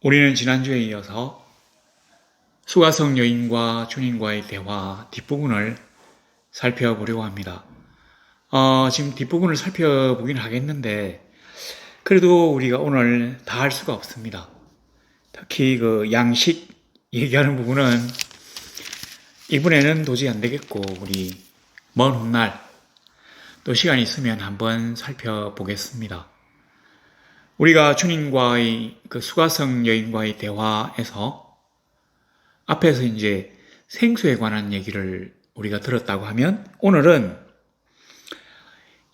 우리는 지난주에 이어서 수가성 여인과 주님과의 대화 뒷부분을 살펴보려고 합니다. 지금 뒷부분을 살펴보긴 하겠는데, 그래도 우리가 오늘 다 할 수가 없습니다. 특히 그 양식 얘기하는 부분은 이번에는 도저히 안 되겠고, 우리 먼 훗날 또 시간이 있으면 한번 살펴보겠습니다. 우리가 주님과의 그 수가성 여인과의 대화에서 앞에서 이제 생수에 관한 얘기를 우리가 들었다고 하면, 오늘은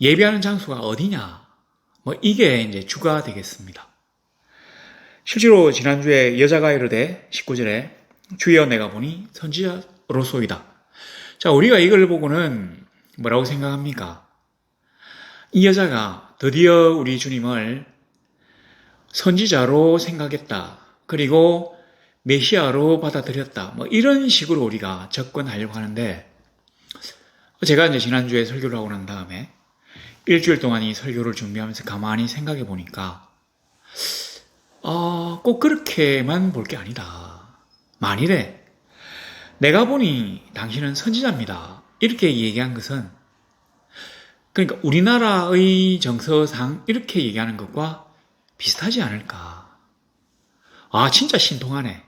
예배하는 장소가 어디냐, 이게 이제 주가 되겠습니다. 실제로 지난주에 여자가 이르되 19절에 주여 내가 보니 선지자로소이다. 자, 우리가 이걸 보고는 뭐라고 생각합니까? 이 여자가 드디어 우리 주님을 선지자로 생각했다. 그리고 메시아로 받아들였다. 이런 식으로 우리가 접근하려고 하는데, 제가 이제 지난주에 설교를 하고 난 다음에 일주일 동안 이 설교를 준비하면서 가만히 생각해 보니까, 꼭 그렇게만 볼 게 아니다. 만일에 내가 보니 당신은 선지자입니다, 이렇게 얘기한 것은, 그러니까 우리나라의 정서상 이렇게 얘기하는 것과 비슷하지 않을까. 진짜 신통하네.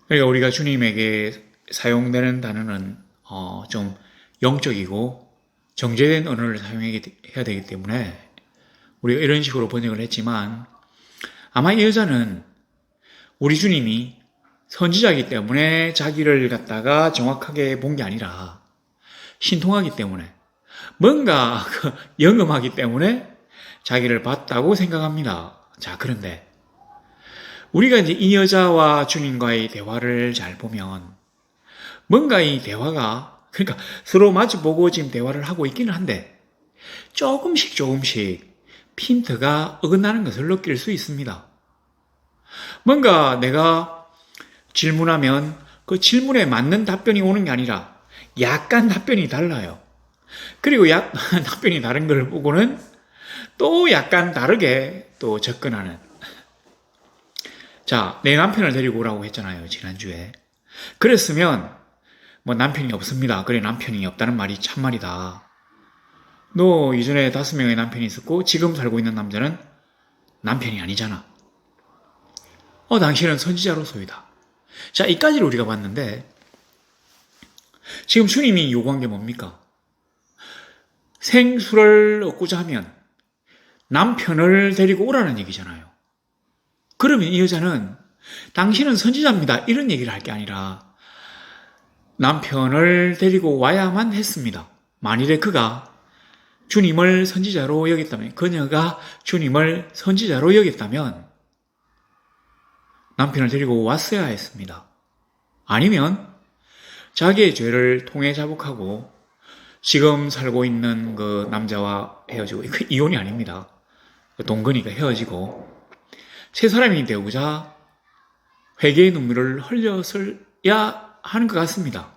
그러니까 우리가 주님에게 사용되는 단어는 좀 영적이고 정제된 언어를 사용해야 되기 때문에 우리가 이런 식으로 번역을 했지만, 아마 이 여자는 우리 주님이 선지자이기 때문에 자기를 갖다가 정확하게 본 게 아니라 신통하기 때문에, 뭔가 영험하기 때문에 자기를 봤다고 생각합니다. 자, 그런데 우리가 이제 이 여자와 주님과의 대화를 잘 보면, 뭔가 이 대화가, 그러니까 서로 마주보고 지금 대화를 하고 있기는 한데 조금씩 핀트가 어긋나는 것을 느낄 수 있습니다. 뭔가 내가 질문하면 그 질문에 맞는 답변이 오는 게 아니라 약간 답변이 달라요. 그리고 답변이 다른 걸 보고는 또 약간 다르게 또 접근하는. 자, 내 남편을 데리고 오라고 했잖아요, 지난주에. 그랬으면 남편이 없습니다. 그래, 남편이 없다는 말이 참말이다. 너 이전에 5명의 남편이 있었고 지금 살고 있는 남자는 남편이 아니잖아. 당신은 선지자로소이다. 자, 이까지를 우리가 봤는데, 지금 주님이 요구한 게 뭡니까? 생수를 얻고자 하면 남편을 데리고 오라는 얘기잖아요. 그러면 이 여자는 당신은 선지자입니다, 이런 얘기를 할 게 아니라 남편을 데리고 와야만 했습니다. 만일에 그가 주님을 선지자로 여겼다면, 그녀가 주님을 선지자로 여겼다면 남편을 데리고 왔어야 했습니다. 아니면 자기의 죄를 통해 자복하고 지금 살고 있는 그 남자와 헤어지고, 그 이혼이 아닙니다. 동거니까 헤어지고 새 사람이 되고자 회개의 눈물을 흘렸어야 하는 것 같습니다.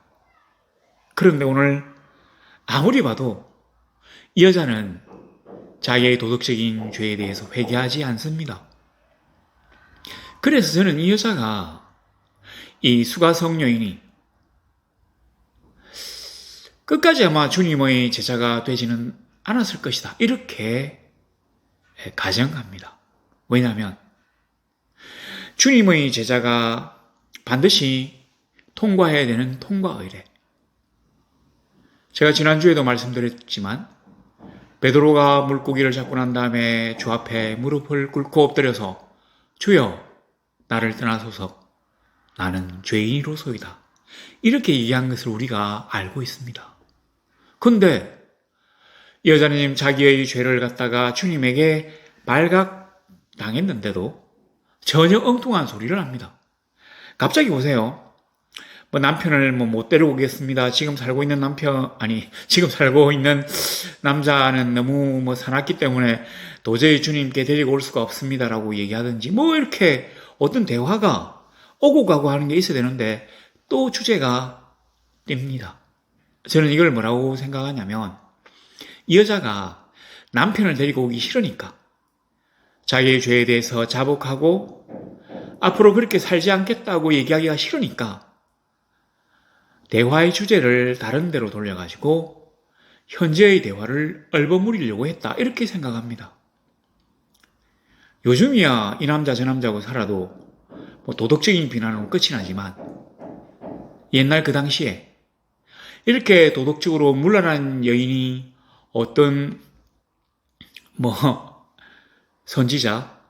그런데 오늘 아무리 봐도 이 여자는 자기의 도덕적인 죄에 대해서 회개하지 않습니다. 그래서 저는 이 여자가, 이 수가성 여인이 끝까지 아마 주님의 제자가 되지는 않았을 것이다, 이렇게 가정합니다. 왜냐하면 주님의 제자가 반드시 통과해야 되는 통과 의례. 제가 지난주에도 말씀드렸지만, 베드로가 물고기를 잡고 난 다음에 주 앞에 무릎을 꿇고 엎드려서 주여 나를 떠나소서, 나는 죄인으로소이다, 이렇게 얘기한 것을 우리가 알고 있습니다. 근데 이 여자님 자기의 죄를 갖다가 주님에게 발각당했는데도 전혀 엉뚱한 소리를 합니다. 갑자기 보세요. 남편을 못 데리고 오겠습니다, 지금 살고 있는 남자는 너무 사납기 때문에 도저히 주님께 데리고 올 수가 없습니다라고 얘기하든지, 이렇게 어떤 대화가 오고 가고 하는 게 있어야 되는데 또 주제가 띱니다. 저는 이걸 뭐라고 생각하냐면, 이 여자가 남편을 데리고 오기 싫으니까 자기의 죄에 대해서 자복하고 앞으로 그렇게 살지 않겠다고 얘기하기가 싫으니까 대화의 주제를 다른 데로 돌려가지고 현재의 대화를 얼버무리려고 했다. 이렇게 생각합니다. 요즘이야 이 남자 저 남자고 살아도 뭐 도덕적인 비난으로 끝이 나지만 옛날 그 당시에 이렇게 도덕적으로 문란한 여인이 어떤 뭐 선지자,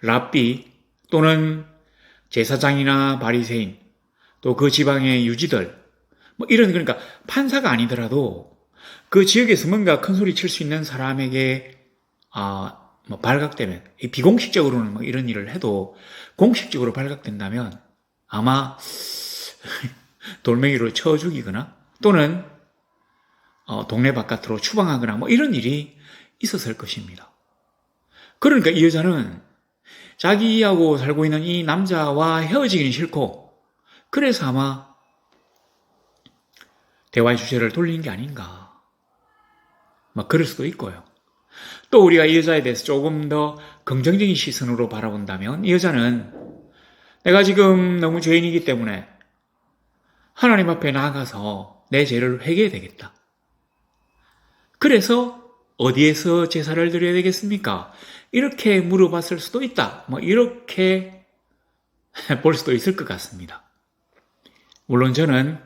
랍비 또는 제사장이나 바리새인 또 그 지방의 유지들 뭐 이런 그러니까 판사가 아니더라도 그 지역에서 뭔가 큰 소리 칠 수 있는 사람에게 뭐 발각되면 비공식적으로는 뭐 이런 일을 해도 공식적으로 발각된다면 아마 돌멩이로 쳐 죽이거나 또는 동네 바깥으로 추방하거나 뭐 이런 일이 있었을 것입니다. 그러니까 이 여자는 자기하고 살고 있는 이 남자와 헤어지기는 싫고 그래서 아마 대화의 주제를 돌린 게 아닌가. 막 그럴 수도 있고요. 또 우리가 이 여자에 대해서 조금 더 긍정적인 시선으로 바라본다면 이 여자는 내가 지금 너무 죄인이기 때문에 하나님 앞에 나아가서 내 죄를 회개해야 되겠다. 그래서 어디에서 제사를 드려야 되겠습니까? 이렇게 물어봤을 수도 있다. 뭐 이렇게 볼 수도 있을 것 같습니다. 물론 저는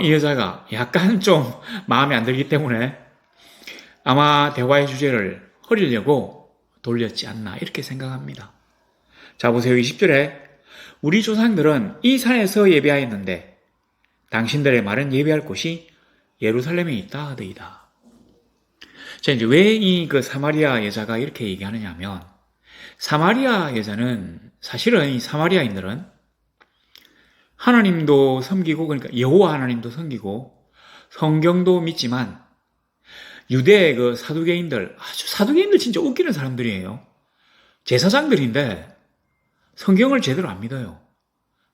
이 여자가 약간 좀 마음에 안 들기 때문에 아마 대화의 주제를 흐리려고 돌렸지 않나 이렇게 생각합니다. 자 보세요. 20절에 우리 조상들은 이 산에서 예배하였는데 당신들의 말은 예배할 곳이 예루살렘에 있다 하더이다. 자 이제 왜 이 그 사마리아 여자가 이렇게 얘기하느냐 하면 사마리아 여자는 사실은 이 사마리아인들은 하나님도 섬기고 그러니까 여호와 하나님도 섬기고 성경도 믿지만 유대 그 사두개인들 사두개인들 진짜 웃기는 사람들이에요. 제사장들인데 성경을 제대로 안 믿어요.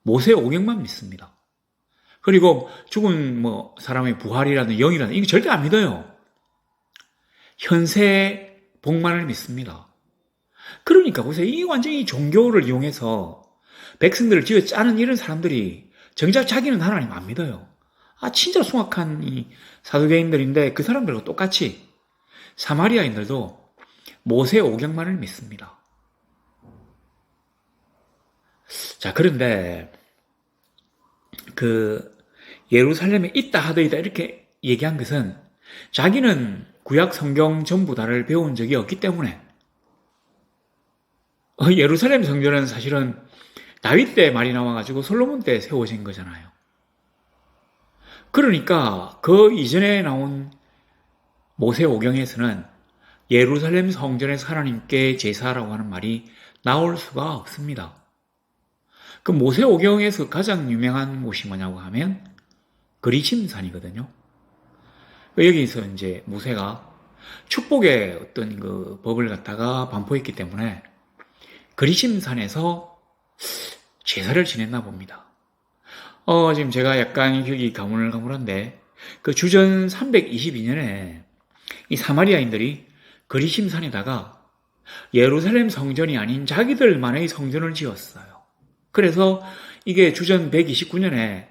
모세 오경만 믿습니다. 그리고 죽은 뭐 사람의 부활이라든 영이라든 이거 절대 안 믿어요. 현세 복만을 믿습니다. 그러니까 보세요. 이 완전히 종교를 이용해서 백성들을 쥐어 짜는 이런 사람들이 정작 자기는 하나님 안 믿어요. 진짜 숭악한 이 사두개인들인데 그 사람들과 똑같이 사마리아인들도 모세 오경만을 믿습니다. 자, 그런데 그 예루살렘에 있다 하더이다 이렇게 얘기한 것은 자기는 구약 성경 전부 다를 배운 적이 없기 때문에 예루살렘 성전은 사실은 다윗 때 말이 나와가지고 솔로몬 때 세워진 거잖아요. 그러니까 그 이전에 나온 모세오경에서는 예루살렘 성전에서 하나님께 제사라고 하는 말이 나올 수가 없습니다. 그 모세오경에서 가장 유명한 곳이 뭐냐고 하면 그리심산이거든요. 여기서 이제 모세가 축복의 어떤 그 법을 갖다가 반포했기 때문에 그리심산에서 제사를 지냈나 봅니다. 지금 제가 약간 기억이 가물가물한데 그 주전 322년에 이 사마리아인들이 그리심산에다가 예루살렘 성전이 아닌 자기들만의 성전을 지었어요. 그래서 이게 주전 129년에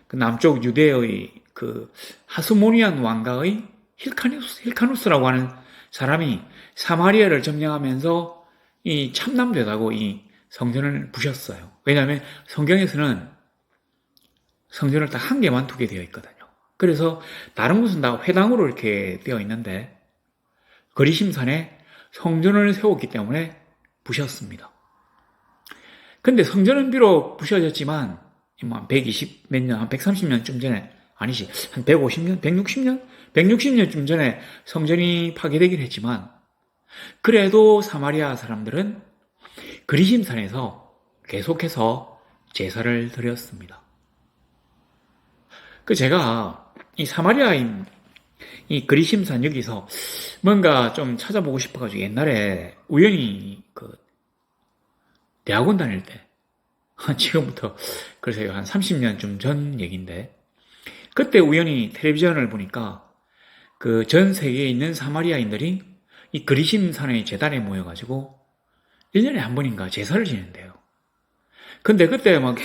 그 남쪽 유대의 그 하스모니안 왕가의 힐카누스라고 하는 사람이 사마리아를 점령하면서 이 참남되다고 이 성전을 부셨어요. 왜냐하면 성경에서는 성전을 딱 한 개만 두게 되어 있거든요. 그래서 다른 곳은 다 회당으로 이렇게 되어 있는데 그리심산에 성전을 세웠기 때문에 부셨습니다. 근데 성전은 비록 부셔졌지만 한 120 몇 년, 한 130년쯤 전에 아니지 한 150년, 160년? 160년쯤 전에 성전이 파괴되긴 했지만 그래도 사마리아 사람들은 그리심산에서 계속해서 제사를 드렸습니다. 제가 이 사마리아인 이 그리심산 여기서 뭔가 좀 찾아보고 싶어가지고 옛날에 우연히 그 대학원 다닐 때 지금부터 글쎄요 한 30년쯤 전 얘기인데 그때 우연히 텔레비전을 보니까 그 전 세계에 있는 사마리아인들이 이 그리심산의 제단에 모여가지고 1년에 한 번인가 제사를 지낸대요. 근데 그때 막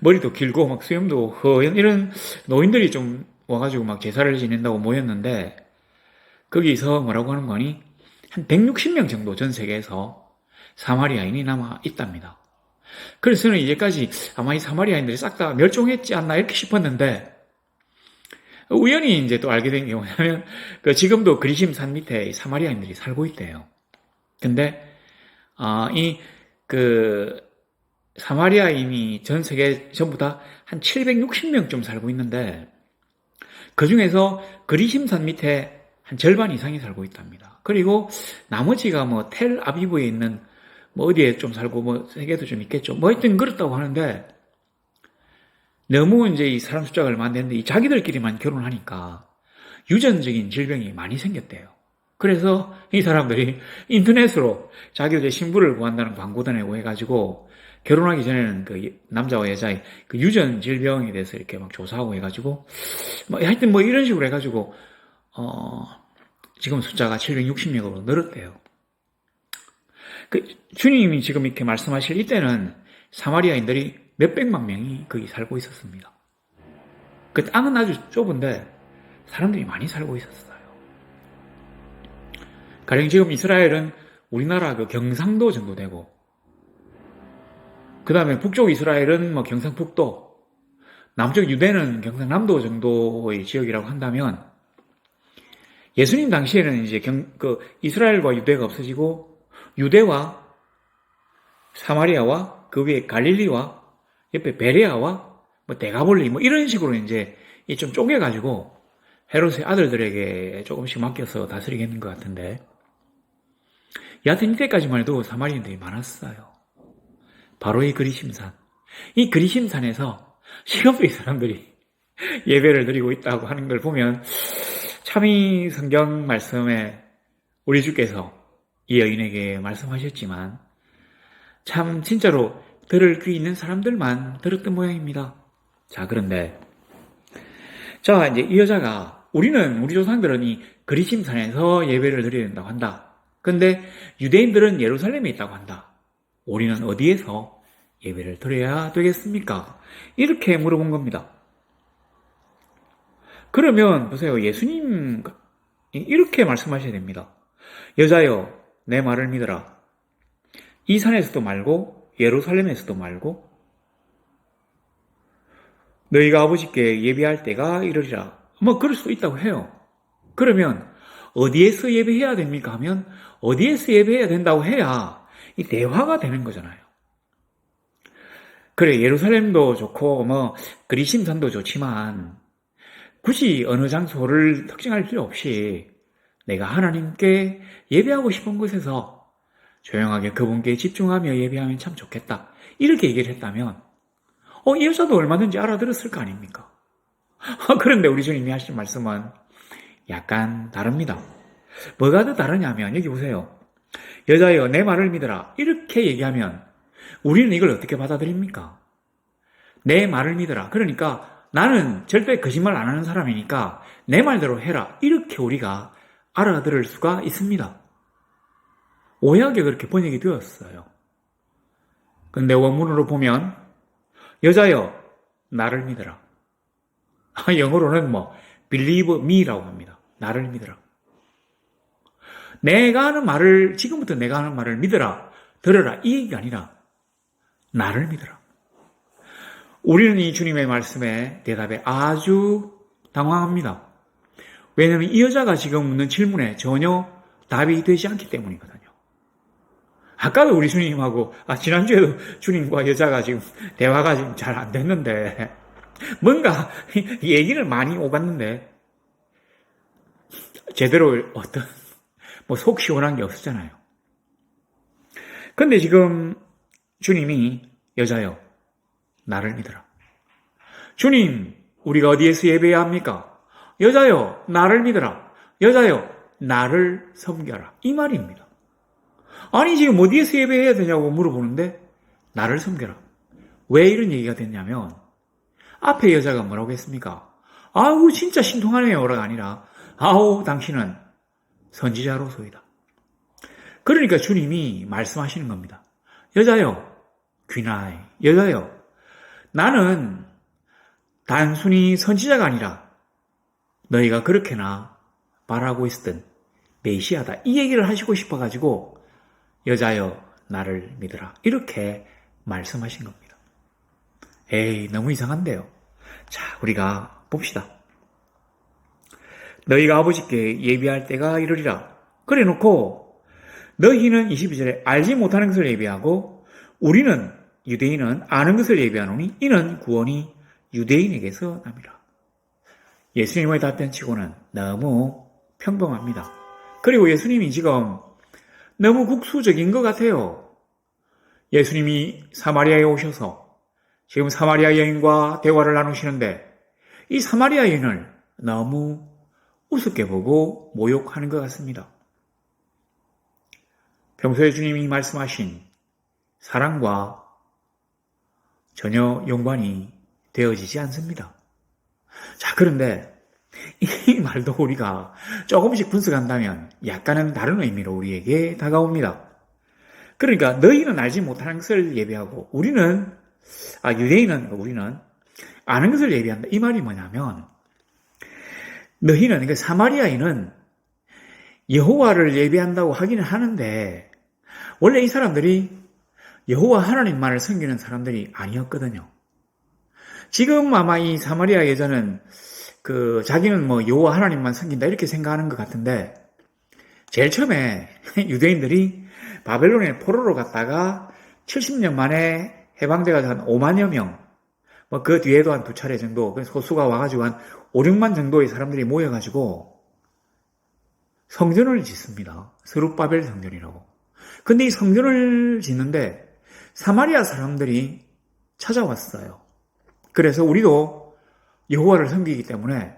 머리도 길고 막 수염도 허연 이런 노인들이 좀 와가지고 막 제사를 지낸다고 모였는데 거기서 뭐라고 하는 거니? 한 160명 정도 전 세계에서 사마리아인이 남아 있답니다. 그래서 저는 이제까지 아마 이 사마리아인들이 싹 다 멸종했지 않나 이렇게 싶었는데 우연히 이제 또 알게 된 게 뭐냐면 지금도 그리심 산 밑에 사마리아인들이 살고 있대요. 근데 사마리아인이 전 세계 전부 다 한 760명쯤 살고 있는데 그 중에서 그리심산 밑에 한 절반 이상이 살고 있답니다. 그리고 나머지가 뭐 텔아비브에 있는 뭐 어디에 좀 살고 뭐 세계도 좀 있겠죠. 뭐 하여튼 그렇다고 하는데 너무 이제 이 사람 숫자가 얼마 안 되는데 이 자기들끼리만 결혼하니까 유전적인 질병이 많이 생겼대요. 그래서 이 사람들이 인터넷으로 자기들의 신부를 구한다는 광고도 내고 해가지고 결혼하기 전에는 그 남자와 여자의 그 유전 질병에 대해서 이렇게 막 조사하고 해가지고 뭐 하여튼 뭐 이런 식으로 해가지고 지금 숫자가 760명으로 늘었대요. 주님이 지금 이렇게 말씀하실 이때는 사마리아인들이 몇백만 명이 거기 살고 있었습니다. 그 땅은 아주 좁은데 사람들이 많이 살고 있었어요. 가령 지금 이스라엘은 우리나라 그 경상도 정도 되고, 그 다음에 북쪽 이스라엘은 뭐 경상북도, 남쪽 유대는 경상남도 정도의 지역이라고 한다면, 예수님 당시에는 이제 이스라엘과 유대가 없어지고, 유대와 사마리아와 그 위에 갈릴리와 옆에 베레아와 뭐 데가볼리 뭐 이런 식으로 이제 좀 쪼개가지고 헤롯의 아들들에게 조금씩 맡겨서 다스리겠는 것 같은데, 여하튼 이때까지만 해도 사마리아인들이 많았어요. 바로 이 그리심산. 이 그리심산에서 지금도 이 사람들이 예배를 드리고 있다고 하는 걸 보면 참 이 성경 말씀에 우리 주께서 이 여인에게 말씀하셨지만 참 진짜로 들을 귀 있는 사람들만 들었던 모양입니다. 자, 그런데 이제 이 여자가 우리 조상들은 이 그리심산에서 예배를 드려야 된다고 한다. 근데 유대인들은 예루살렘에 있다고 한다. 우리는 어디에서 예배를 드려야 되겠습니까? 이렇게 물어본 겁니다. 그러면 보세요. 예수님 이렇게 말씀하셔야 됩니다. 여자여, 내 말을 믿어라. 이 산에서도 말고 예루살렘에서도 말고 너희가 아버지께 예배할 때가 이르리라. 뭐 그럴 수도 있다고 해요. 그러면 어디에서 예배해야 됩니까? 하면 어디에서 예배해야 된다고 해야 이 대화가 되는 거잖아요. 그래, 예루살렘도 좋고 뭐 그리심산도 좋지만 굳이 어느 장소를 특정할 필요 없이 내가 하나님께 예배하고 싶은 곳에서 조용하게 그분께 집중하며 예배하면 참 좋겠다. 이렇게 얘기를 했다면 이 여자도 얼마든지 알아들었을 거 아닙니까? 그런데 우리 주님이 하신 말씀은 약간 다릅니다. 뭐가 더 다르냐면 여기 보세요. 여자여, 내 말을 믿어라. 이렇게 얘기하면 우리는 이걸 어떻게 받아들입니까? 내 말을 믿어라. 그러니까 나는 절대 거짓말 안 하는 사람이니까 내 말대로 해라. 이렇게 우리가 알아들을 수가 있습니다. 오해하게 그렇게 번역이 되었어요. 근데 원문으로 보면 여자여, 나를 믿어라. 영어로는 believe me라고 합니다. 나를 믿어라. 지금부터 내가 하는 말을 믿어라, 들어라, 이 얘기가 아니라 나를 믿어라. 우리는 이 주님의 말씀에 대답에 아주 당황합니다. 왜냐하면 이 여자가 지금 묻는 질문에 전혀 답이 되지 않기 때문이거든요. 아까도 우리 주님하고, 지난주에도 주님과 여자가 지금 대화가 지금 잘 안 됐는데, 뭔가 얘기를 많이 오갔는데, 제대로 속 시원한 게 없었잖아요. 근데 지금 주님이 여자여, 나를 믿어라. 주님, 우리가 어디에서 예배해야 합니까? 여자여, 나를 믿어라. 여자여, 나를 섬겨라. 이 말입니다. 아니, 지금 어디에서 예배해야 되냐고 물어보는데 나를 섬겨라. 왜 이런 얘기가 됐냐면 앞에 여자가 뭐라고 했습니까? 아우, 진짜 신통하네요. 라가 아니라 아우, 당신은 선지자로소이다. 그러니까 주님이 말씀하시는 겁니다. 여자여, 귀나이, 여자여, 나는 단순히 선지자가 아니라 너희가 그렇게나 말하고 있었던 메시아다. 이 얘기를 하시고 싶어가지고 여자여, 나를 믿으라. 이렇게 말씀하신 겁니다. 에이, 너무 이상한데요. 자, 우리가 봅시다. 너희가 아버지께 예비할 때가 이르리라. 그래 놓고 너희는 22절에 알지 못하는 것을 예비하고 우리는 유대인은 아는 것을 예비하노니 이는 구원이 유대인에게서 납니다. 예수님의 답변치고는 너무 평범합니다. 그리고 예수님이 지금 너무 국수적인 것 같아요. 예수님이 사마리아에 오셔서 지금 사마리아 여인과 대화를 나누시는데 이 사마리아 여인을 너무 우습게 보고 모욕하는 것 같습니다. 평소에 주님이 말씀하신 사랑과 전혀 연관이 되어지지 않습니다. 자, 그런데 이 말도 우리가 조금씩 분석한다면 약간은 다른 의미로 우리에게 다가옵니다. 그러니까 너희는 알지 못하는 것을 예비하고 우리는 아는 것을 예비한다. 이 말이 뭐냐면 너희는, 그러니까 사마리아인은 여호와를 예비한다고 하기는 하는데 원래 이 사람들이 여호와 하나님만을 섬기는 사람들이 아니었거든요. 지금 아마 이 사마리아 여자는 자기는 뭐 여호와 하나님만 섬긴다 이렇게 생각하는 것 같은데 제일 처음에 유대인들이 바벨론에 포로로 갔다가 70년 만에 해방돼가지고 한 5만여 명, 뭐 그 뒤에도 한 2차례 정도 소수가 와가지고 한 5, 6만 정도의 사람들이 모여가지고 성전을 짓습니다. 스룹바벨 성전이라고. 근데 이 성전을 짓는데 사마리아 사람들이 찾아왔어요. 그래서 우리도 여호와를 섬기기 때문에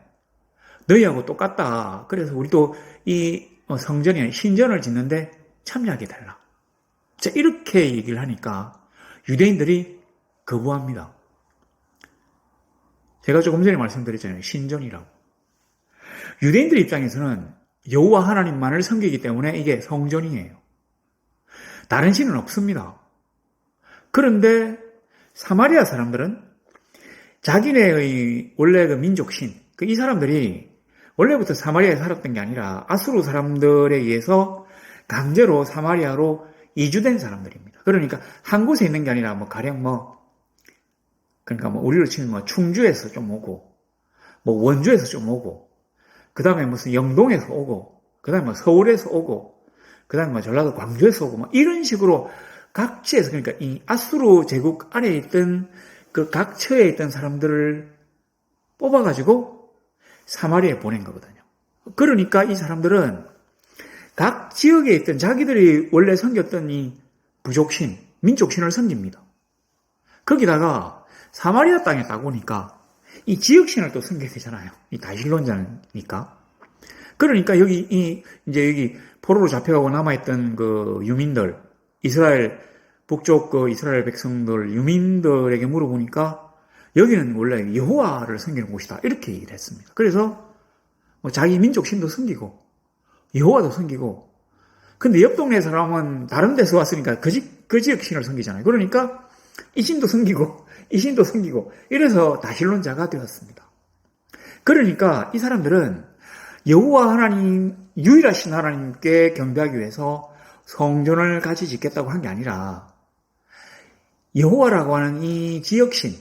너희하고 똑같다. 그래서 우리도 이 성전이 신전을 짓는데 참여하게 달라. 자, 이렇게 얘기를 하니까 유대인들이 거부합니다. 제가 조금 전에 말씀드렸잖아요. 신전이라고. 유대인들 입장에서는 여호와 하나님만을 섬기기 때문에 이게 성전이에요. 다른 신은 없습니다. 그런데 사마리아 사람들은 자기네의 원래 그 민족신, 이 사람들이 원래부터 사마리아에 살았던 게 아니라 아수르 사람들에 의해서 강제로 사마리아로 이주된 사람들입니다. 그러니까 한 곳에 있는 게 아니라 가령 그러니까 우리로 치면 충주에서 좀 오고, 원주에서 좀 오고, 그 다음에 무슨 영동에서 오고, 그 다음에 서울에서 오고, 그 다음에 전라도 광주에서 오고, 이런 식으로 각지에서, 그러니까 이 아수르 제국 안에 있던 그 각처에 있던 사람들을 뽑아가지고 사마리아에 보낸 거거든요. 그러니까 이 사람들은 각 지역에 있던 자기들이 원래 섬겼던 이 부족신, 민족신을 섬깁니다. 거기다가 사마리아 땅에 딱 오니까 이 지역신을 또 섬겨야 되잖아요. 이 다신론자니까. 그러니까 여기 포로로 잡혀가고 남아있던 그 유민들, 이스라엘, 북쪽 그 이스라엘 백성들, 유민들에게 물어보니까 여기는 원래 여호와를 섬기는 곳이다. 이렇게 얘기를 했습니다. 그래서 자기 민족신도 섬기고, 여호와도 섬기고, 근데 옆 동네 사람은 다른 데서 왔으니까 그 지역 신을 섬기잖아요. 그러니까 이 신도 섬기고, 이 신도 섬기고, 이래서 다신론자가 되었습니다. 그러니까 이 사람들은 여호와 하나님, 유일하신 하나님께 경배하기 위해서 성전을 같이 짓겠다고 한 게 아니라 여호와라고 하는 이 지역신,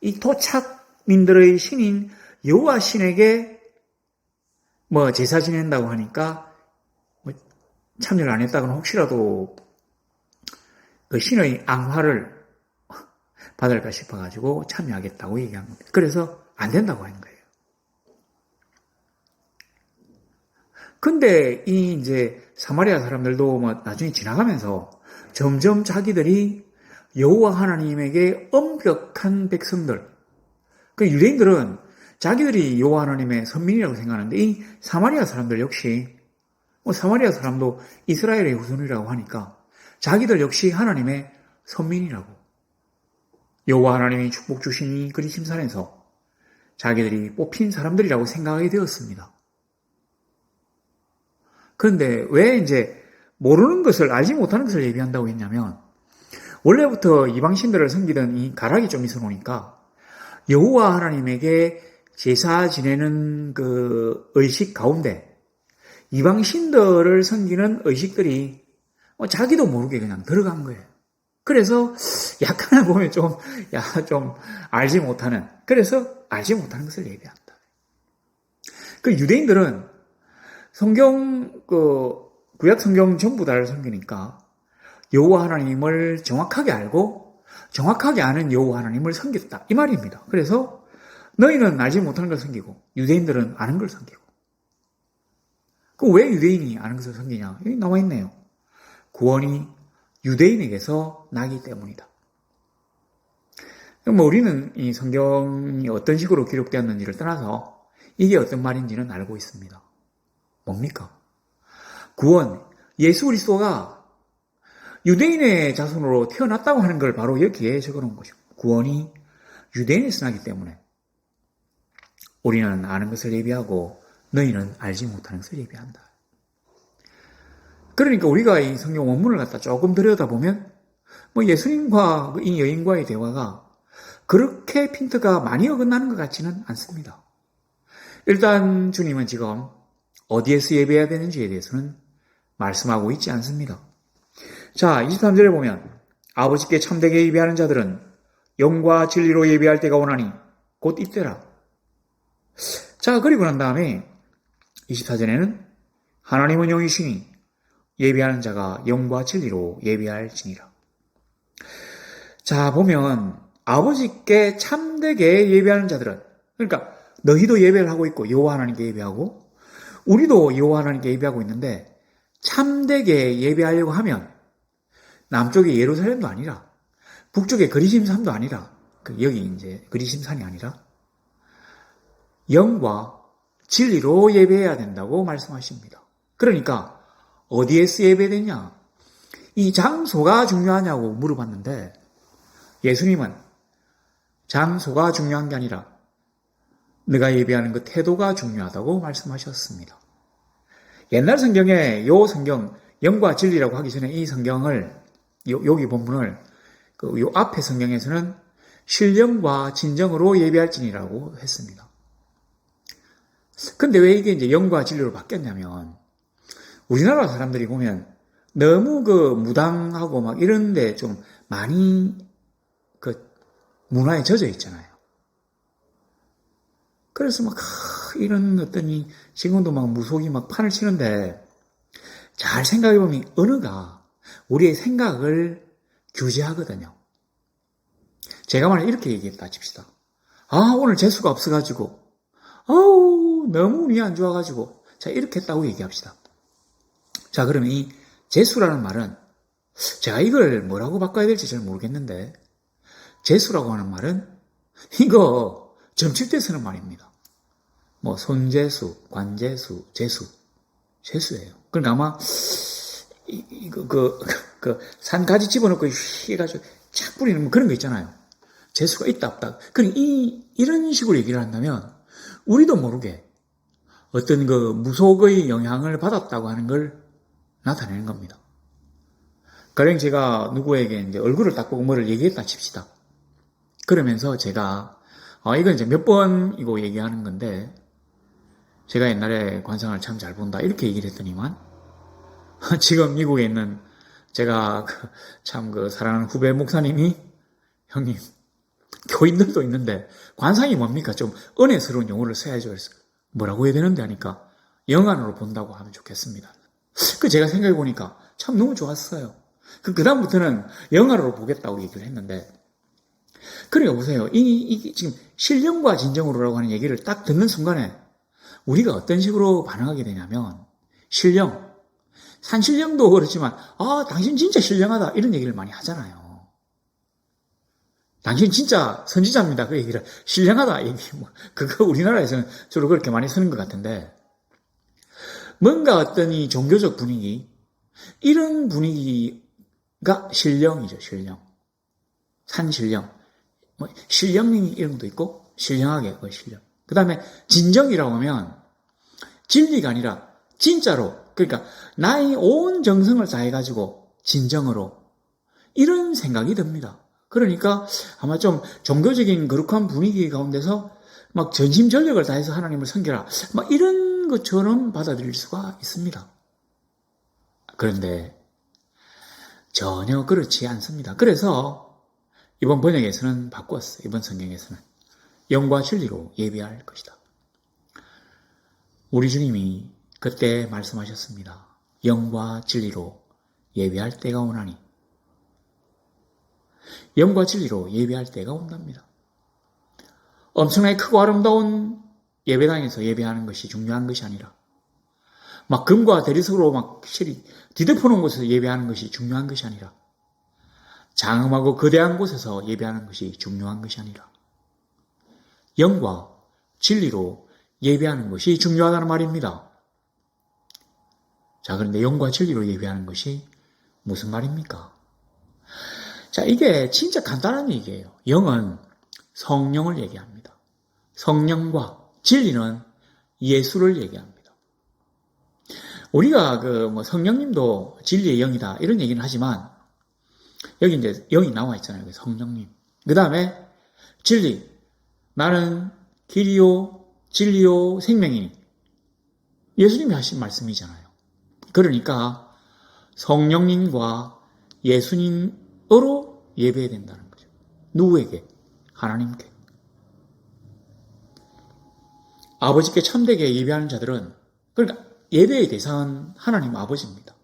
이 토착민들의 신인 여호와 신에게 제사 지낸다고 하니까 참여를 안 했다거나 혹시라도 그 신의 앙화를 받을까 싶어가지고 참여하겠다고 얘기한 겁니다. 그래서 안 된다고 하는 거예요. 근데 이제 사마리아 사람들도 나중에 지나가면서 점점 자기들이 여호와 하나님에게 엄격한 백성들, 그 유대인들은 자기들이 여호와 하나님의 선민이라고 생각하는데 이 사마리아 사람들 역시 사마리아 사람도 이스라엘의 후손이라고 하니까 자기들 역시 하나님의 선민이라고, 여호와 하나님이 축복 주시니 그리심산에서 자기들이 뽑힌 사람들이라고 생각하게 되었습니다. 그런데 왜 이제 모르는 것을, 알지 못하는 것을 예비한다고 했냐면, 원래부터 이방신들을 섬기던 이 가락이 좀 있어 놓으니까, 여호와 하나님에게 제사 지내는 그 의식 가운데, 이방신들을 섬기는 의식들이 자기도 모르게 그냥 들어간 거예요. 그래서 약간을 보면 좀 알지 못하는, 그래서 알지 못하는 것을 예비한다. 그 유대인들은 구약 성경 전부 다를 섬기니까 여호와 하나님을 정확하게 알고 정확하게 아는 여호와 하나님을 섬겼다. 이 말입니다. 그래서 너희는 알지 못하는 걸 섬기고 유대인들은 아는 걸 섬기고. 그럼 왜 유대인이 아는 것을 섬기냐? 여기 나와 있네요. 구원이 유대인에게서 나기 때문이다. 우리는 이 성경이 어떤 식으로 기록되었는지를 떠나서 이게 어떤 말인지는 알고 있습니다. 뭡니까? 구원, 예수 그리스도가 유대인의 자손으로 태어났다고 하는 걸 바로 여기에 적어놓은 것이고, 구원이 유대인에서 나기 때문에 우리는 아는 것을 예비하고 너희는 알지 못하는 것을 예비한다. 그러니까 우리가 이 성경 원문을 갖다 조금 들여다보면 예수님과 이 여인과의 대화가 그렇게 핀트가 많이 어긋나는 것 같지는 않습니다. 일단 주님은 지금 어디에서 예배해야 되는지에 대해서는 말씀하고 있지 않습니다. 자, 23절에 보면 아버지께 참되게 예배하는 자들은 영과 진리로 예배할 때가 오나니 곧 이때라. 자, 그리고 난 다음에 24절에는 하나님은 영이시니 예배하는 자가 영과 진리로 예배할지니라. 자, 보면 아버지께 참되게 예배하는 자들은, 그러니까 너희도 예배를 하고 있고 여호와 하나님께 예배하고 우리도 여호와 하나님께 예배하고 있는데, 참되게 예배하려고 하면 남쪽의 예루살렘도 아니라 북쪽의 그리심산도 아니라, 여기 이제 그리심산이 아니라 영과 진리로 예배해야 된다고 말씀하십니다. 그러니까 어디에서 예배되냐? 이 장소가 중요하냐고 물어봤는데 예수님은 장소가 중요한 게 아니라 네가 예배하는 그 태도가 중요하다고 말씀하셨습니다. 옛날 성경에 요 성경 영과 진리라고 하기 전에 이 성경을 여기 본문을 요 앞에 성경에서는 신령과 진정으로 예배할지니라고 했습니다. 근데 왜 이게 이제 영과 진리로 바뀌었냐면 우리나라 사람들이 보면 너무 무당하고 막 이런데 좀 많이 문화에 젖어 있잖아요. 그래서 막 이런 어떤 지금도 막 무속이 막 판을 치는데 잘 생각해 보면 언어가 우리의 생각을 규제하거든요. 제가 만약 이렇게 얘기했다 칩시다. 오늘 재수가 없어가지고 너무 운이 안 좋아가지고 자 이렇게 했다고 얘기합시다. 자 그러면 이 재수라는 말은 제가 이걸 뭐라고 바꿔야 될지 잘 모르겠는데 재수라고 하는 말은 이거 점칠 때 쓰는 말입니다. 손재수, 관재수, 재수예요. 그러니까 아마 산가지 집어넣고 해가지고 착 뿌리는 그런 거 있잖아요. 재수가 있다 없다. 그러니까 이런 식으로 얘기를 한다면 우리도 모르게 어떤 무속의 영향을 받았다고 하는 걸 나타내는 겁니다. 가령 제가 누구에게 이제 얼굴을 딱 보고 뭐를 얘기했다 칩시다. 그러면서 제가 이건 이제 몇 번이고 얘기하는 건데 제가 옛날에 관상을 참 잘 본다 이렇게 얘기를 했더니만 지금 미국에 있는 제가 참 사랑하는 후배 목사님이 형님 교인들도 있는데 관상이 뭡니까? 좀 은혜스러운 용어를 써야죠. 그래서 뭐라고 해야 되는데 하니까 영안으로 본다고 하면 좋겠습니다. 제가 생각해 보니까 참 너무 좋았어요. 그다음부터는 영안으로 보겠다고 얘기를 했는데 그러니까 보세요. 이게 지금 신령과 진정으로라고 하는 얘기를 딱 듣는 순간에 우리가 어떤 식으로 반응하게 되냐면 신령, 산신령도 그렇지만 당신 진짜 신령하다 이런 얘기를 많이 하잖아요. 당신 진짜 선지자입니다. 그 얘기를 신령하다 얘기 그거 우리나라에서는 주로 그렇게 많이 쓰는 것 같은데 뭔가 어떤 이 종교적 분위기 이런 분위기가 신령이죠. 신령, 산신령, 신령이 이런 것도 있고 신령하게 신령. 그 다음에 진정이라고 하면 진리가 아니라 진짜로 그러니까 나의 온 정성을 다해가지고 진정으로 이런 생각이 듭니다. 그러니까 아마 좀 종교적인 거룩한 분위기 가운데서 막 전심전력을 다해서 하나님을 섬겨라, 막 이런 것처럼 받아들일 수가 있습니다. 그런데 전혀 그렇지 않습니다. 그래서 이번 번역에서는 바꿨어요. 이번 성경에서는 영과 진리로 예배할 것이다. 우리 주님이 그때 말씀하셨습니다. 영과 진리로 예배할 때가 오나니, 영과 진리로 예배할 때가 온답니다. 엄청나게 크고 아름다운 예배당에서 예배하는 것이 중요한 것이 아니라 막 금과 대리석으로 막 실이 뒤덮어 놓은 곳에서 예배하는 것이 중요한 것이 아니라 장엄하고 거대한 곳에서 예배하는 것이 중요한 것이 아니라 영과 진리로 예배하는 것이 중요하다는 말입니다. 자, 그런데 영과 진리로 예배하는 것이 무슨 말입니까? 자, 이게 진짜 간단한 얘기예요. 영은 성령을 얘기합니다. 성령과 진리는 예수를 얘기합니다. 우리가 성령님도 진리의 영이다 이런 얘기는 하지만 여기 이제 영이 나와 있잖아요. 성령님. 그 다음에 진리. 나는 길이요 진리요 생명이니. 예수님이 하신 말씀이잖아요. 그러니까 성령님과 예수님으로 예배해야 된다는 거죠. 누구에게? 하나님께. 아버지께 참되게 예배하는 자들은, 그러니까 예배의 대상은 하나님 아버지입니다.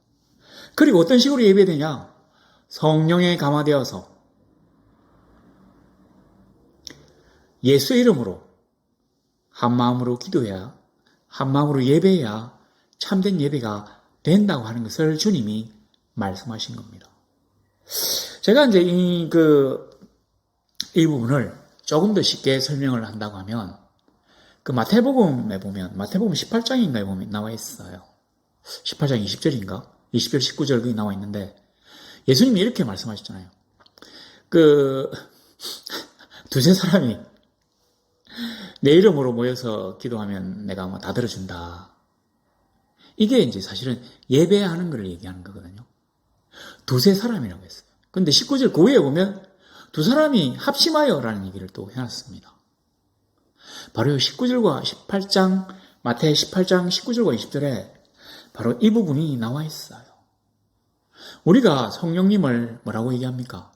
그리고 어떤 식으로 예배되냐? 성령에 감화되어서 예수의 이름으로 한 마음으로 기도해야, 한 마음으로 예배해야 참된 예배가 된다고 하는 것을 주님이 말씀하신 겁니다. 제가 이제 이 부분을 조금 더 쉽게 설명을 한다고 하면, 마태복음에 보면, 마태복음 18장인가에 보면 나와 있어요. 18장 20절인가? 20절, 19절 거기 나와 있는데, 예수님이 이렇게 말씀하셨잖아요. 두세 사람이 내 이름으로 모여서 기도하면 내가 다 들어준다. 이게 이제 사실은 예배하는 걸 얘기하는 거거든요. 두세 사람이라고 했어요. 근데 19절 그 위에 보면 두 사람이 합심하여 라는 얘기를 또 해놨습니다. 바로 19절과 18장, 마태 18장 19절과 20절에 바로 이 부분이 나와 있어요. 우리가 성령님을 뭐라고 얘기합니까?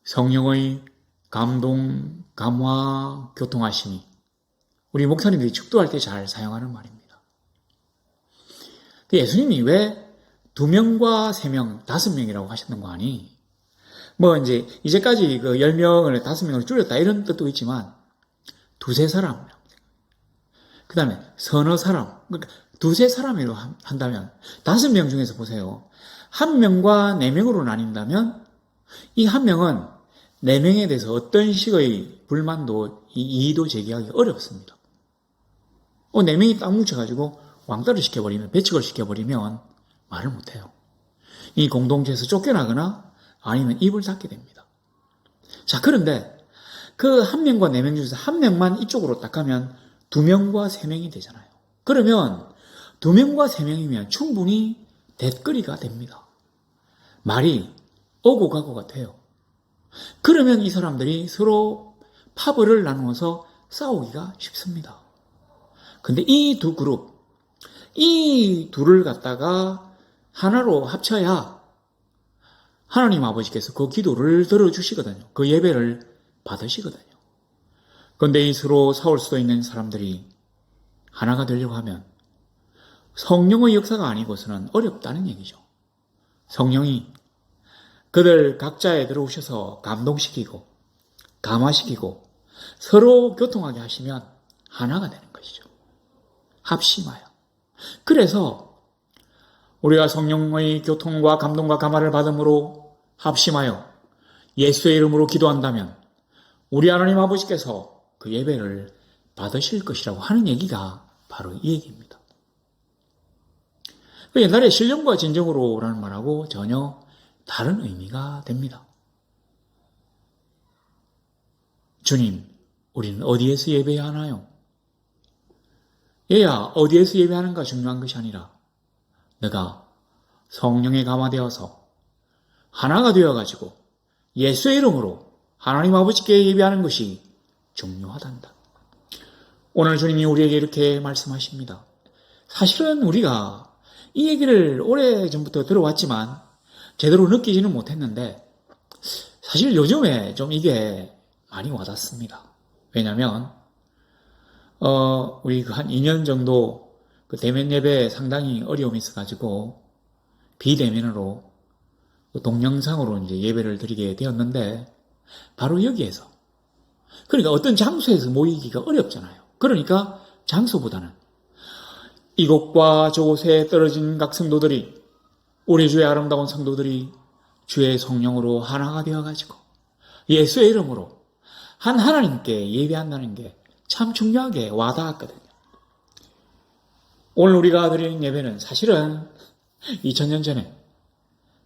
성령의 감동, 감화, 교통하심이. 우리 목사님들이 축도할 때 잘 사용하는 말입니다. 예수님이 왜 2명과 3명, 5명이라고 하셨는 거 아니? 이제까지 10명을 5명으로 줄였다 이런 뜻도 있지만, 두세 사람. 그 다음에 서너 사람. 그러니까 두세 사람으로 한다면, 5명 중에서 보세요. 1명과 4명으로 나뉜다면, 이 1명은 4명에 대해서 어떤 식의 불만도, 이의도 제기하기 어렵습니다. 4명이 딱 뭉쳐가지고 왕따를 시켜버리면, 배척을 시켜버리면 말을 못해요. 이 공동체에서 쫓겨나거나 아니면 입을 닫게 됩니다. 자, 그런데 그 1명과 4명 중에서 1명만 이쪽으로 딱 가면 2명과 3명이 되잖아요. 그러면 2명과 3명이면 충분히 대거리가 됩니다. 말이 오고 가고가 돼요. 그러면 이 사람들이 서로 파벌을 나누어서 싸우기가 쉽습니다. 근데 이 두 그룹, 이 둘을 갖다가 하나로 합쳐야 하나님 아버지께서 그 기도를 들어주시거든요. 그 예배를 받으시거든요. 그런데 이 서로 싸울 수도 있는 사람들이 하나가 되려고 하면 성령의 역사가 아니고서는 어렵다는 얘기죠. 성령이 그들 각자에 들어오셔서 감동시키고 감화시키고 서로 교통하게 하시면 하나가 되는 것이죠. 합심하여. 그래서 우리가 성령의 교통과 감동과 감화를 받음으로 합심하여 예수의 이름으로 기도한다면 우리 하나님 아버지께서 그 예배를 받으실 것이라고 하는 얘기가 바로 이 얘기입니다. 옛날에 신령과 진정으로라는 말하고 전혀 다른 의미가 됩니다. 주님, 우리는 어디에서 예배해야 하나요? 얘야, 어디에서 예배하는가 중요한 것이 아니라 너가 성령에 감화되어서 하나가 되어가지고 예수의 이름으로 하나님 아버지께 예배하는 것이 중요하단다. 오늘 주님이 우리에게 이렇게 말씀하십니다. 사실은 우리가 이 얘기를 오래전부터 들어왔지만 제대로 느끼지는 못했는데 사실 요즘에 좀 이게 많이 와닿습니다. 왜냐하면 우리 한 2년 정도 그 대면 예배에 상당히 어려움이 있어가지고 비대면으로 동영상으로 이제 예배를 드리게 되었는데 바로 여기에서 그러니까 어떤 장소에서 모이기가 어렵잖아요. 그러니까 장소보다는 이곳과 저곳에 떨어진 각 성도들이 우리 주의 아름다운 성도들이 주의 성령으로 하나가 되어가지고 예수의 이름으로 한 하나님께 예배한다는 게 참 중요하게 와닿았거든요. 오늘 우리가 드리는 예배는 사실은 2000년 전에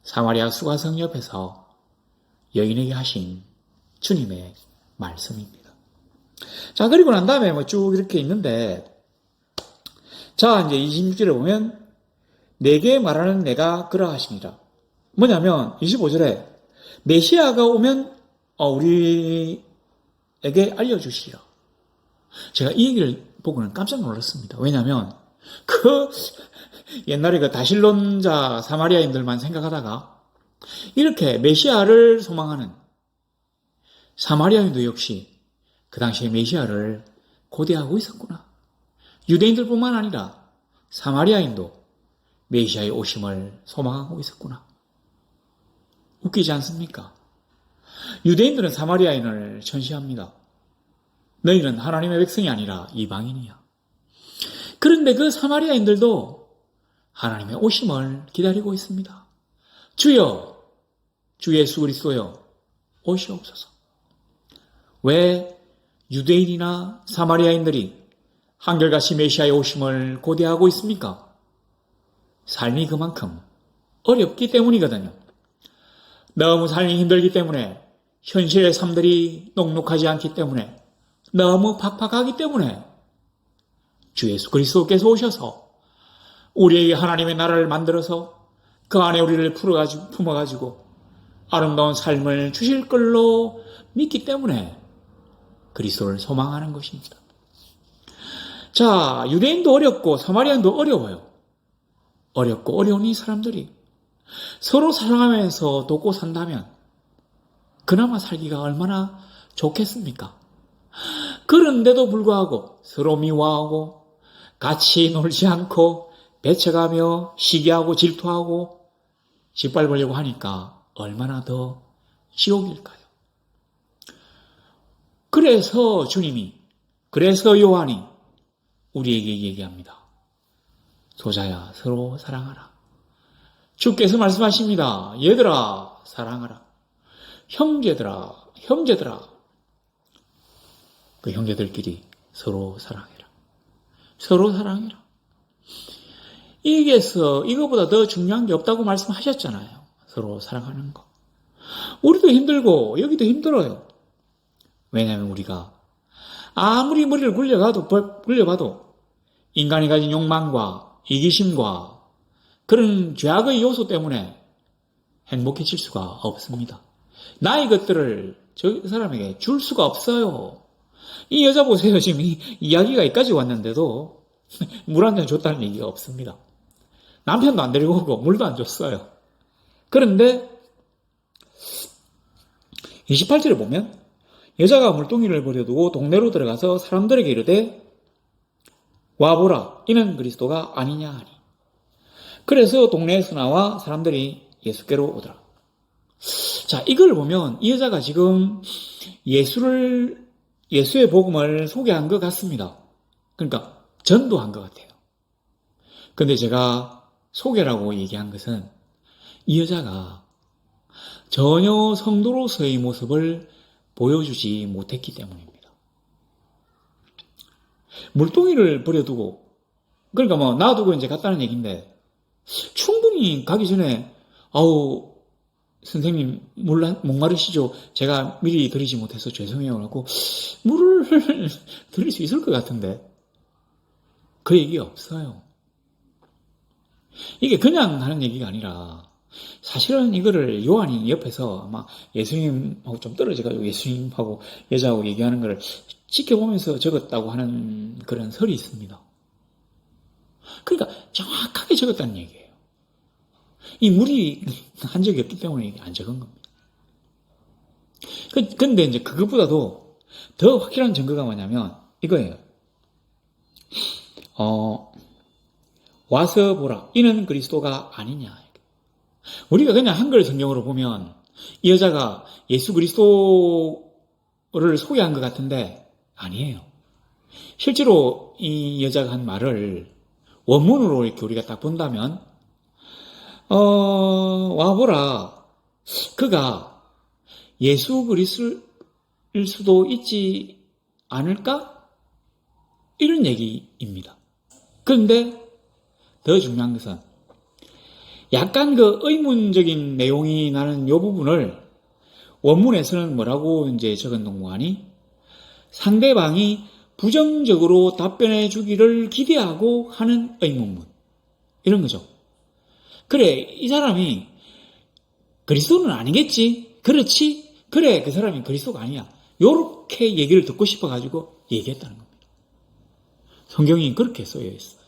사마리아 수가성 옆에서 여인에게 하신 주님의 말씀입니다. 자, 그리고 난 다음에 쭉 이렇게 있는데, 자, 이제 26절에 보면, 내게 말하는 내가 그러하시니라. 뭐냐면, 25절에, 메시아가 오면, 우리에게 알려주시리라. 제가 이 얘기를 보고는 깜짝 놀랐습니다. 왜냐면, 옛날에 그 다신론자 사마리아인들만 생각하다가, 이렇게 메시아를 소망하는 사마리아인도 역시 그 당시에 메시아를 고대하고 있었구나. 유대인들뿐만 아니라 사마리아인도 메시아의 오심을 소망하고 있었구나. 웃기지 않습니까? 유대인들은 사마리아인을 천시합니다. 너희는 하나님의 백성이 아니라 이방인이야. 그런데 그 사마리아인들도 하나님의 오심을 기다리고 있습니다. 주여, 주 예수 그리스도여, 오시옵소서. 왜 유대인이나 사마리아인들이 한결같이 메시아의 오심을 고대하고 있습니까? 삶이 그만큼 어렵기 때문이거든요. 너무 삶이 힘들기 때문에, 현실의 삶들이 녹록하지 않기 때문에, 너무 팍팍하기 때문에 주 예수 그리스도께서 오셔서 우리에게 하나님의 나라를 만들어서 그 안에 우리를 품어가지고 아름다운 삶을 주실 걸로 믿기 때문에 그리스도를 소망하는 것입니다. 자, 유대인도 어렵고 사마리아인도 어려워요. 어렵고 어려운 이 사람들이 서로 사랑하면서 돕고 산다면 그나마 살기가 얼마나 좋겠습니까? 그런데도 불구하고 서로 미워하고 같이 놀지 않고 배쳐가며 시기하고 질투하고 짓밟으려고 하니까 얼마나 더 지옥일까요? 그래서 주님이, 그래서 요한이 우리에게 얘기합니다. 소자야, 서로 사랑하라. 주께서 말씀하십니다. 얘들아, 사랑하라. 형제들아, 그 형제들끼리 서로 사랑해라. 서로 사랑해라. 이거보다 더 중요한 게 없다고 말씀하셨잖아요. 서로 사랑하는 거. 우리도 힘들고 여기도 힘들어요. 왜냐하면 우리가 아무리 머리를 굴려봐도 인간이 가진 욕망과 이기심과 그런 죄악의 요소 때문에 행복해질 수가 없습니다. 나의 것들을 저 사람에게 줄 수가 없어요. 이 여자 보세요. 지금 이야기가 여기까지 왔는데도 물 한 잔 줬다는 얘기가 없습니다. 남편도 안 데리고 오고 물도 안 줬어요. 그런데 28절에 보면 여자가 물동이를 버려두고 동네로 들어가서 사람들에게 이르되 와보라 이는 그리스도가 아니냐 하니. 그래서 동네에서 나와 사람들이 예수께로 오더라. 자, 이걸 보면 이 여자가 지금 예수의 복음을 소개한 것 같습니다. 그러니까 전도한 것 같아요. 근데 제가 소개라고 얘기한 것은 이 여자가 전혀 성도로서의 모습을 보여주지 못했기 때문입니다. 물동이를 버려두고, 그러니까 놔두고 이제 갔다는 얘기인데, 충분히 가기 전에, 선생님, 목마르시죠? 제가 미리 드리지 못해서 죄송해요. 라고, 물을 드릴 수 있을 것 같은데. 그 얘기 없어요. 이게 그냥 하는 얘기가 아니라 사실은 이거를 요한이 옆에서 아마 예수님하고 좀 떨어져가지고 예수님하고 여자하고 얘기하는 걸 지켜보면서 적었다고 하는 그런 설이 있습니다. 그러니까 정확하게 적었다는 얘기예요. 이 물이 한 적이 없기 때문에 이게 안 적은 겁니다. 근데 이제 그것보다도 더 확실한 증거가 뭐냐면 이거예요. 와서 보라. 이는 그리스도가 아니냐. 우리가 그냥 한글 성경으로 보면 이 여자가 예수 그리스도를 소개한 것 같은데 아니에요. 실제로 이 여자가 한 말을 원문으로 이렇게 우리가 딱 본다면 와보라. 그가 예수 그리스도일 수도 있지 않을까? 이런 얘기입니다. 그런데 더 중요한 것은 약간 그 의문적인 내용이 나는 이 부분을 원문에서는 뭐라고 이제 적은 동무하니 상대방이 부정적으로 답변해 주기를 기대하고 하는 의문문. 이런 거죠. 그래, 이 사람이 그리스도는 아니겠지? 그렇지? 그래, 그 사람이 그리스도가 아니야. 요렇게 얘기를 듣고 싶어가지고 얘기했다는 겁니다. 성경이 그렇게 써여 있어요.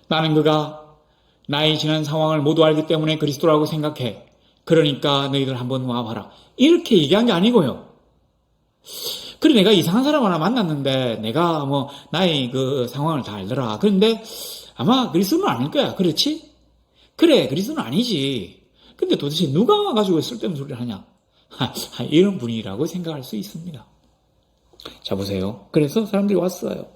나는 그가 나의 지난 상황을 모두 알기 때문에 그리스도라고 생각해. 그러니까 너희들 한번 와봐라. 이렇게 얘기한 게 아니고요. 그래, 내가 이상한 사람 하나 만났는데 내가 뭐 나의 그 상황을 다 알더라. 그런데 아마 그리스도는 아닐 거야. 그렇지? 그래, 그리스도는 아니지. 근데 도대체 누가 와가지고 쓸데없는 소리를 하냐? 이런 분이라고 생각할 수 있습니다. 자, 보세요. 그래서 사람들이 왔어요.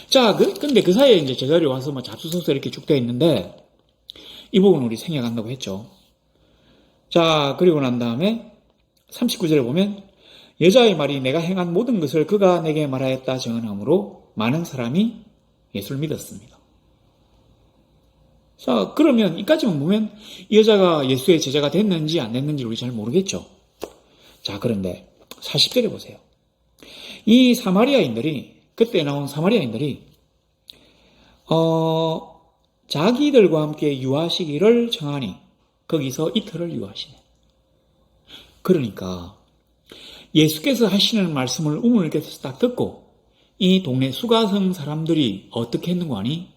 자, 근데 그 사이에 이제 제자리에 와서 뭐 잡수석서 이렇게 쭉 되어 있는데, 이 부분 우리 생략한다고 했죠. 자, 그리고 난 다음에 39절에 보면, 여자의 말이 내가 행한 모든 것을 그가 내게 말하였다 증언하므로 많은 사람이 예수를 믿었습니다. 자, 그러면 이까지만 보면 이 여자가 예수의 제자가 됐는지 안 됐는지 우리 잘 모르겠죠. 자, 그런데 40절에 보세요. 이 사마리아인들이 그때 나온 사마리아인들이 자기들과 함께 유하시기를 청하니 거기서 이틀을 유하시네. 그러니까 예수께서 하시는 말씀을 우물께서 딱 듣고 이 동네 수가성 사람들이 어떻게 했는가 하니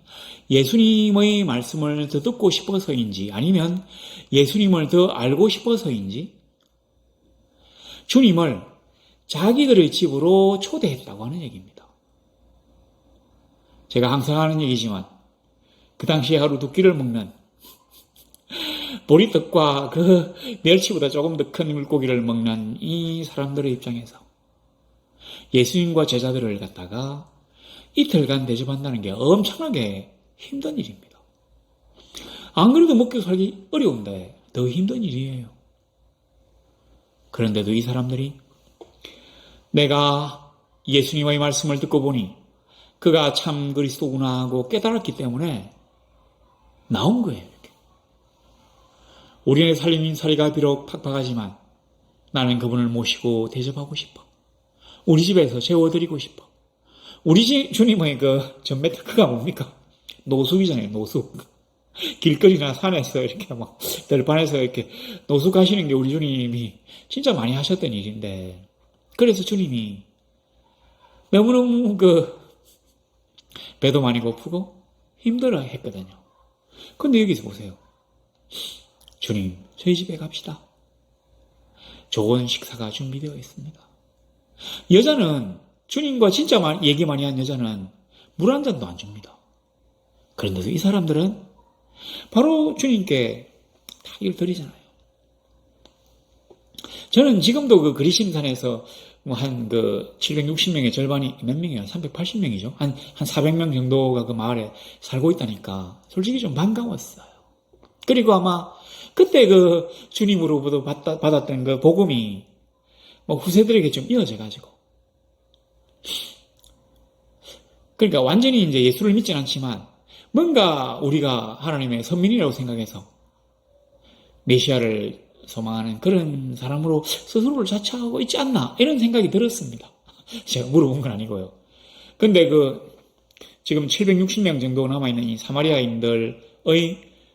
예수님의 말씀을 더 듣고 싶어서인지 아니면 예수님을 더 알고 싶어서인지 주님을 자기들의 집으로 초대했다고 하는 얘기입니다. 제가 항상 하는 얘기지만 그 당시에 하루 두 끼를 먹는 보리떡과 그 멸치보다 조금 더 큰 물고기를 먹는 이 사람들의 입장에서 예수님과 제자들을 갖다가 이틀간 대접한다는 게 엄청나게 힘든 일입니다. 안 그래도 먹고 살기 어려운데 더 힘든 일이에요. 그런데도 이 사람들이 내가 예수님의 말씀을 듣고 보니 그가 참 그리스도구나 하고 깨달았기 때문에 나온 거예요. 이렇게. 우리의 살림살이가 비록 팍팍하지만 나는 그분을 모시고 대접하고 싶어. 우리 집에서 재워드리고 싶어. 우리 주님의 그 전매특허가 뭡니까? 노숙이잖아요, 노숙. 길거리나 산에서 이렇게 막 들판에서 이렇게 노숙하시는 게 우리 주님이 진짜 많이 하셨던 일인데, 그래서 주님이 너무너무 배도 많이 고프고 힘들어 했거든요. 근데 여기서 보세요. 주님, 저희 집에 갑시다. 좋은 식사가 준비되어 있습니다. 여자는, 주님과 진짜 얘기 많이 한 여자는 물 한 잔도 안 줍니다. 그런데도 이 사람들은 바로 주님께 다 이걸 드리잖아요. 저는 지금도 그 그리심산에서 한 760명의 절반이 몇 명이에요? 380명이죠? 한 400명 정도가 그 마을에 살고 있다니까 솔직히 좀 반가웠어요. 그리고 아마 그때 그 주님으로부터 받았던 그 복음이 뭐 후세들에게 좀 이어져가지고. 그러니까 완전히 이제 예수를 믿진 않지만 뭔가 우리가 하나님의 선민이라고 생각해서 메시아를 소망하는 그런 사람으로 스스로를 자처하고 있지 않나 이런 생각이 들었습니다. 제가 물어본 건 아니고요. 근데 지금 760명 정도 남아있는 이 사마리아인들의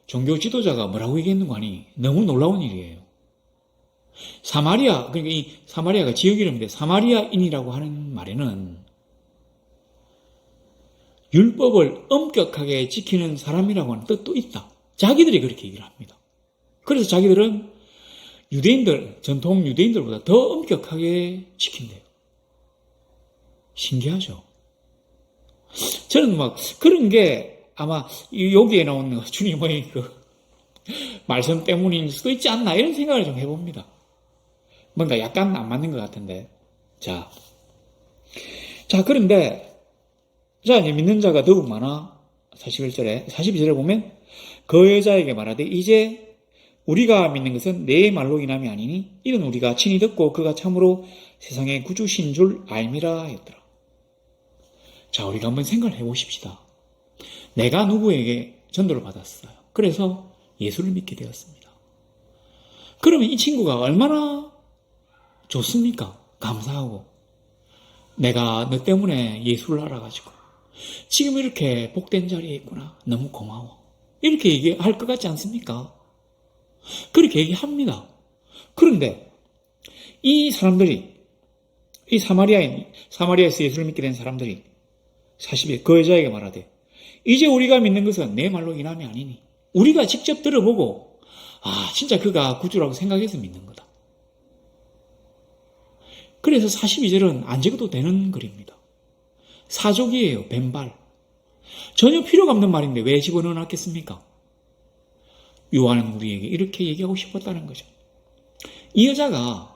종교 지도자가 뭐라고 얘기했는가 하니 너무 놀라운 일이에요. 사마리아, 그러니까 이 사마리아가 지역 이름인데 사마리아인이라고 하는 말에는 율법을 엄격하게 지키는 사람이라고 하는 뜻도 있다. 자기들이 그렇게 얘기를 합니다. 그래서 자기들은 유대인들, 전통 유대인들보다 더 엄격하게 지킨대요. 신기하죠? 저는 막 그런 게 아마 여기에 나오는 주님의 그 말씀 때문일 수도 있지 않나 이런 생각을 좀 해봅니다. 뭔가 약간 안 맞는 것 같은데. 자, 그런데 자, 이제 믿는 자가 더욱 많아. 42절에 보면 그 여자에게 말하되 이제 우리가 믿는 것은 내 말로 인함이 아니니 이는 우리가 친히 듣고 그가 참으로 세상의 구주신 줄 알미라 했더라. 자, 우리가 한번 생각을 해보십시다. 내가 누구에게 전도를 받았어요. 그래서 예수를 믿게 되었습니다. 그러면 이 친구가 얼마나 좋습니까? 감사하고. 내가 너 때문에 예수를 알아가지고 지금 이렇게 복된 자리에 있구나. 너무 고마워. 이렇게 얘기할 것 같지 않습니까? 그렇게 얘기합니다. 그런데 이 사람들이, 이 사마리아에서 예수를 믿게 된 사람들이 40에 그 여자에게 말하되 이제 우리가 믿는 것은 내 말로 인함이 아니니 우리가 직접 들어보고 진짜 그가 구주라고 생각해서 믿는 거다. 그래서 42절은 안 적어도 되는 글입니다. 사족이에요. 벤발. 전혀 필요가 없는 말인데 왜 집어넣어 놨겠습니까? 요한은 우리에게 이렇게 얘기하고 싶었다는 거죠. 이 여자가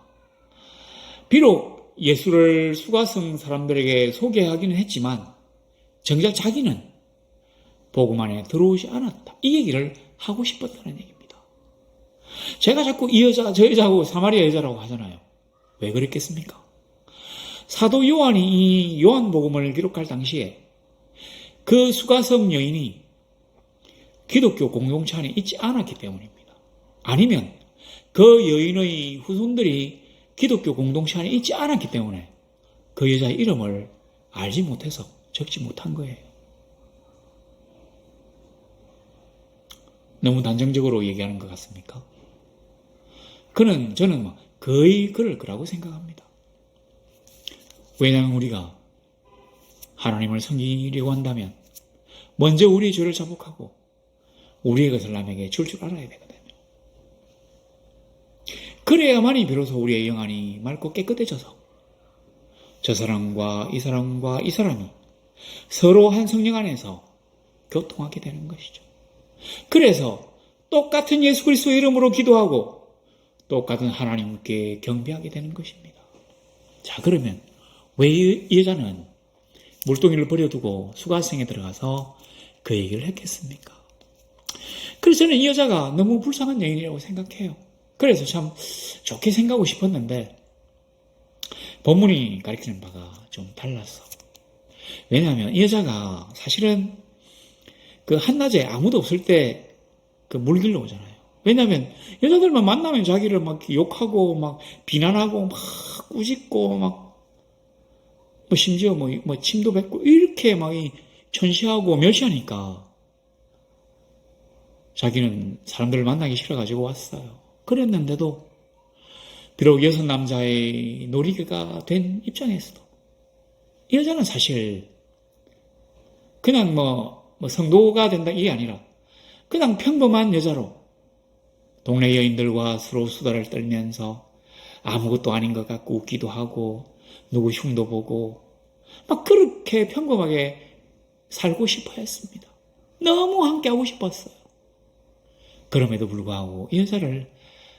비록 예수를 수가성 사람들에게 소개하기는 했지만 정작 자기는 복음 안에 들어오지 않았다. 이 얘기를 하고 싶었다는 얘기입니다. 제가 자꾸 이 여자, 저 여자하고 사마리아 여자라고 하잖아요. 왜 그랬겠습니까? 사도 요한이 이 요한복음을 기록할 당시에 그 수가성 여인이 기독교 공동체 안에 있지 않았기 때문입니다. 아니면 그 여인의 후손들이 기독교 공동체 안에 있지 않았기 때문에 그 여자의 이름을 알지 못해서 적지 못한 거예요. 너무 단정적으로 얘기하는 것 같습니까? 저는 거의 그럴 거라고 생각합니다. 왜냐하면 우리가 하나님을 섬기려고 한다면 먼저 우리의 죄를 자복하고 우리의 것을 남에게 줄 알아야 되거든요. 그래야만이 비로소 우리의 영안이 맑고 깨끗해져서 저 사람과 이 사람이 서로 한 성령 안에서 교통하게 되는 것이죠. 그래서 똑같은 예수 그리스도의 이름으로 기도하고 똑같은 하나님께 경배하게 되는 것입니다. 자, 그러면 왜 이 여자는 물동이를 버려두고 수가성에 들어가서 그 얘기를 했겠습니까? 그래서 저는 이 여자가 너무 불쌍한 여인이라고 생각해요. 그래서 참 좋게 생각하고 싶었는데 본문이 가리키는 바가 좀 달랐어. 왜냐하면 이 여자가 사실은 그 한낮에 아무도 없을 때 그 물길로 오잖아요. 왜냐하면 여자들만 만나면 자기를 막 욕하고 막 비난하고 막 꾸짖고 막 심지어 침도 뱉고 이렇게 막 천시하고 멸시하니까 자기는 사람들을 만나기 싫어가지고 왔어요. 그랬는데도 비록 여섯 남자의 놀이개가 된 입장에서도 이 여자는 사실 그냥 성도가 된다 이게 아니라 그냥 평범한 여자로 동네 여인들과 서로 수다를 떨면서 아무것도 아닌 것 같고 웃기도 하고 누구 흉도 보고 막 그렇게 평범하게 살고 싶어 했습니다. 너무 함께하고 싶었어요. 그럼에도 불구하고 이 여자를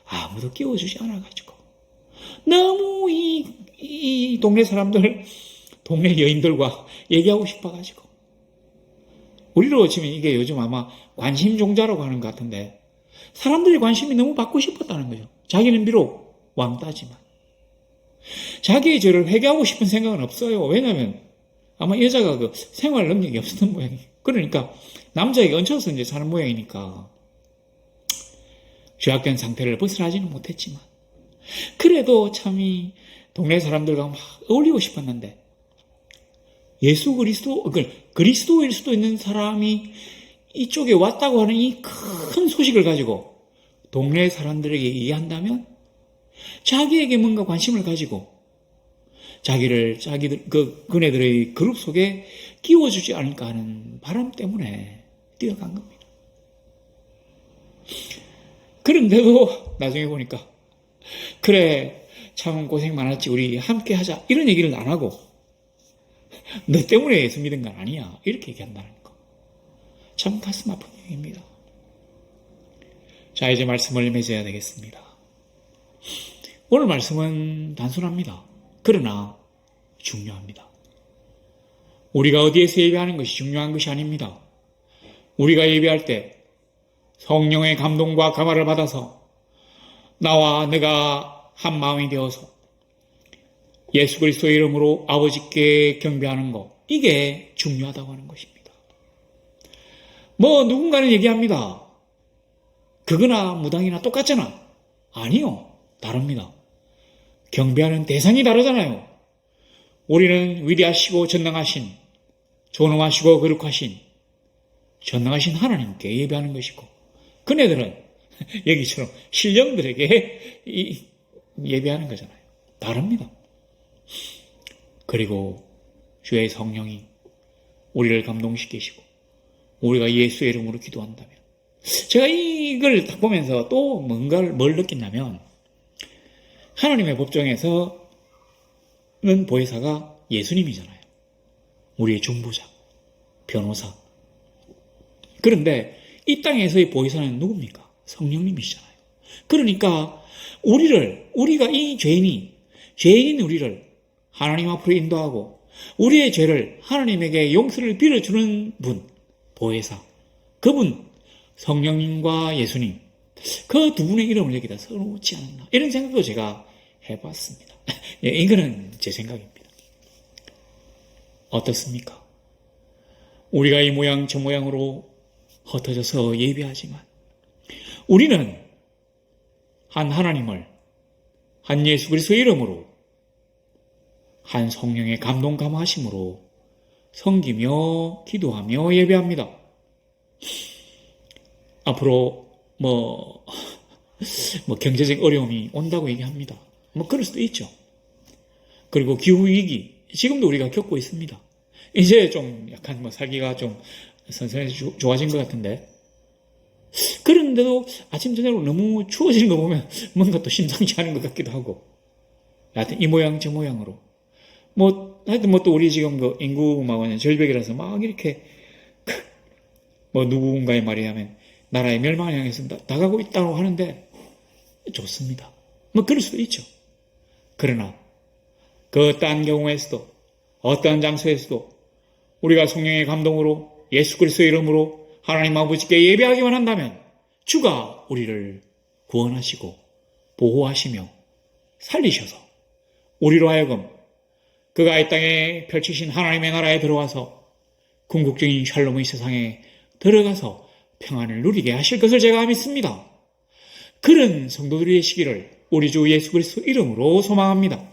아무도 끼워주지 않아가지고 너무 이 동네 사람들, 동네 여인들과 얘기하고 싶어가지고 우리로 치면 이게 요즘 아마 관심종자라고 하는 것 같은데 사람들의 관심이 너무 받고 싶었다는 거죠. 자기는 비록 왕따지만 자기의 죄를 회개하고 싶은 생각은 없어요. 왜냐하면 아마 여자가 그 생활 능력이 없었던 모양이에요. 그러니까 남자에게 얹혀서 이제 사는 모양이니까 죄악된 상태를 벗어나지는 못했지만 그래도 참 이 동네 사람들과 막 어울리고 싶었는데 예수 그리스도일 수도 있는 사람이 이쪽에 왔다고 하는 이 큰 소식을 가지고 동네 사람들에게 얘기한다면 자기에게 뭔가 관심을 가지고 그네들의 그룹 속에 끼워주지 않을까 하는 바람 때문에 뛰어간 겁니다. 그런데도 나중에 보니까 그래 참 고생 많았지 우리 함께 하자 이런 얘기를 안 하고 너 때문에 예수 믿은 건 아니야 이렇게 얘기한다는 거 참 가슴 아픈 얘기입니다. 자 이제 말씀을 맺어야 되겠습니다. 오늘 말씀은 단순합니다. 그러나 중요합니다. 우리가 어디에서 예배하는 것이 중요한 것이 아닙니다. 우리가 예배할 때 성령의 감동과 감화를 받아서 나와 내가 한 마음이 되어서 예수 그리스도의 이름으로 아버지께 경배하는 것 이게 중요하다고 하는 것입니다. 누군가는 얘기합니다. 그거나 무당이나 똑같잖아. 아니요. 다릅니다. 경배하는 대상이 다르잖아요. 우리는 위대하시고 전능하신, 존엄하시고 거룩하신, 전능하신 하나님께 예배하는 것이고 그네들은 여기처럼 신령들에게 예배하는 거잖아요. 다릅니다. 그리고 주의 성령이 우리를 감동시키시고 우리가 예수의 이름으로 기도한다면 제가 이걸 딱 보면서 또 뭘 느낀다면 하나님의 법정에서는 보혜사가 예수님이잖아요. 우리의 중보자, 변호사. 그런데 이 땅에서의 보혜사는 누굽니까? 성령님이시잖아요. 그러니까 우리가 이 죄인인 우리를 하나님 앞으로 인도하고 우리의 죄를 하나님에게 용서를 빌어주는 분, 보혜사. 그분, 성령님과 예수님. 그 두 분의 이름을 여기다 써놓지 않았나. 이런 생각도 제가 해봤습니다. 예, 이거는 제 생각입니다. 어떻습니까? 우리가 이 모양 저 모양으로 흩어져서 예배하지만 우리는 한 하나님을 한 예수 그리스도의 이름으로 한 성령의 감동 감화하심으로 섬기며 기도하며 예배합니다. 앞으로 경제적 어려움이 온다고 얘기합니다. 그럴 수도 있죠. 그리고 기후위기, 지금도 우리가 겪고 있습니다. 이제 좀 약간 살기가 좀 선선해서 좋아진 것 같은데. 그런데도 아침, 저녁으로 너무 추워지는 거 보면 뭔가 또 심상치 않은 것 같기도 하고. 하여튼 이 모양 저 모양으로. 하여튼 또 우리 지금 인구가 절벽이라서 막 이렇게 누군가의 말이 하면 나라의 멸망을 향해서 나가고 있다고 하는데 좋습니다. 그럴 수도 있죠. 그러나 그 어떠한 경우에서도 어떠한 장소에서도 우리가 성령의 감동으로 예수 그리스도의 이름으로 하나님 아버지께 예배하기만 한다면 주가 우리를 구원하시고 보호하시며 살리셔서 우리로 하여금 그가 이 땅에 펼치신 하나님의 나라에 들어와서 궁극적인 샬롬의 세상에 들어가서 평안을 누리게 하실 것을 제가 믿습니다. 그런 성도들의 시기를 우리 주 예수 그리스도 이름으로 소망합니다.